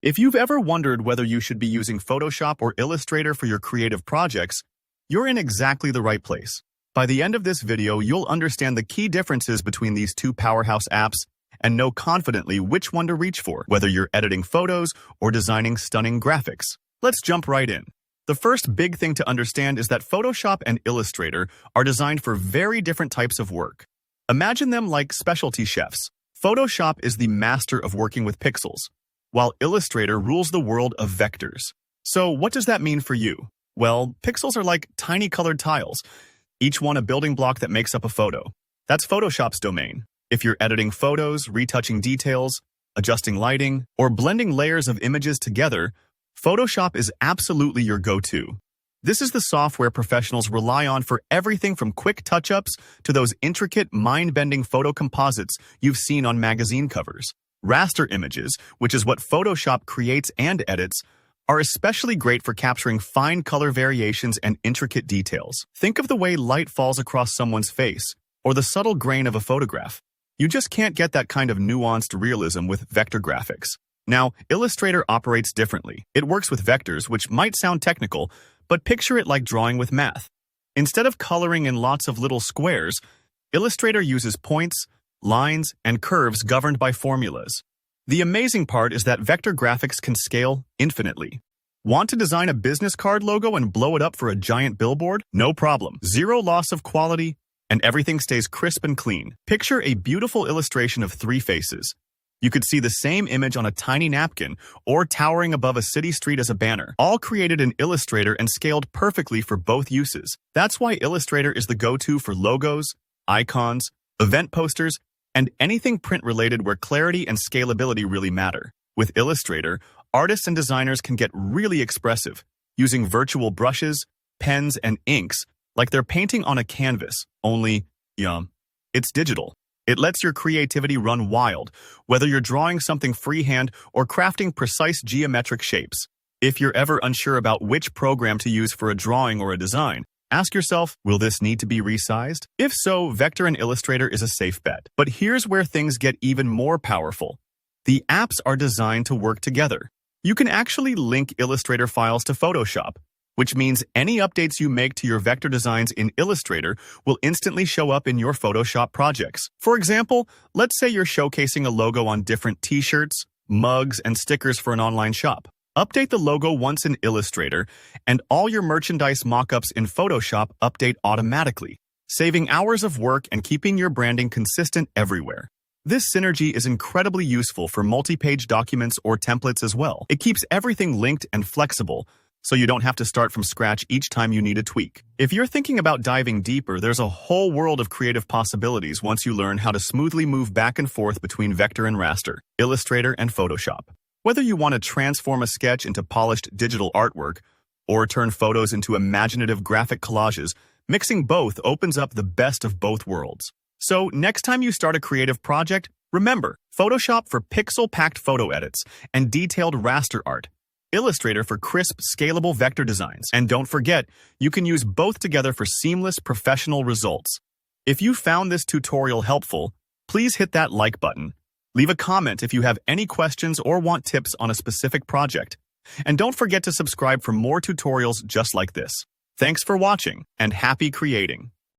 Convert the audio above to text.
If you've ever wondered whether you should be using Photoshop or Illustrator for your creative projects, you're in exactly the right place. By the end of this video, you'll understand the key differences between these two powerhouse apps and know confidently which one to reach for, whether you're editing photos or designing stunning graphics. Let's jump right in. The first big thing to understand is that Photoshop and Illustrator are designed for very different types of work. Imagine them like specialty chefs. Photoshop is the master of working with pixels, while Illustrator rules the world of vectors. So what does that mean for you? Well, pixels are like tiny colored tiles, each one a building block that makes up a photo. That's Photoshop's domain. If you're editing photos, retouching details, adjusting lighting, or blending layers of images together, Photoshop is absolutely your go-to. This is the software professionals rely on for everything from quick touch-ups to those intricate, mind-bending photo composites you've seen on magazine covers. Raster images, which is what Photoshop creates and edits, are especially great for capturing fine color variations and intricate details. Think of the way light falls across someone's face, or the subtle grain of a photograph. You just can't get that kind of nuanced realism with vector graphics. Now, Illustrator operates differently. It works with vectors, which might sound technical, but picture it like drawing with math. Instead of coloring in lots of little squares, Illustrator uses points, lines, and curves governed by formulas. The amazing part is that vector graphics can scale infinitely. Want to design a business card logo and blow it up for a giant billboard? No problem. Zero loss of quality, and everything stays crisp and clean. Picture a beautiful illustration of three faces. You could see the same image on a tiny napkin or towering above a city street as a banner, all created in Illustrator and scaled perfectly for both uses. That's why Illustrator is the go-to for logos, icons, event posters, and anything print-related where clarity and scalability really matter. With Illustrator, artists and designers can get really expressive, using virtual brushes, pens, and inks like they're painting on a canvas, only, it's digital. It lets your creativity run wild, whether you're drawing something freehand or crafting precise geometric shapes. If you're ever unsure about which program to use for a drawing or a design, ask yourself, will this need to be resized? If so, Vector and Illustrator is a safe bet. But here's where things get even more powerful. The apps are designed to work together. You can actually link Illustrator files to Photoshop, which means any updates you make to your vector designs in Illustrator will instantly show up in your Photoshop projects. For example, let's say you're showcasing a logo on different t-shirts, mugs, and stickers for an online shop. Update the logo once in Illustrator, and all your merchandise mockups in Photoshop update automatically, saving hours of work and keeping your branding consistent everywhere. This synergy is incredibly useful for multi-page documents or templates as well. It keeps everything linked and flexible, so you don't have to start from scratch each time you need a tweak. If you're thinking about diving deeper, there's a whole world of creative possibilities once you learn how to smoothly move back and forth between Vector and Raster, Illustrator and Photoshop. Whether you want to transform a sketch into polished digital artwork or turn photos into imaginative graphic collages, mixing both opens up the best of both worlds. So next time you start a creative project, remember Photoshop for pixel-packed photo edits and detailed raster art, Illustrator for crisp, scalable vector designs. And don't forget, you can use both together for seamless, professional results. If you found this tutorial helpful, please hit that like button. Leave a comment if you have any questions or want tips on a specific project. And don't forget to subscribe for more tutorials just like this. Thanks for watching, and happy creating!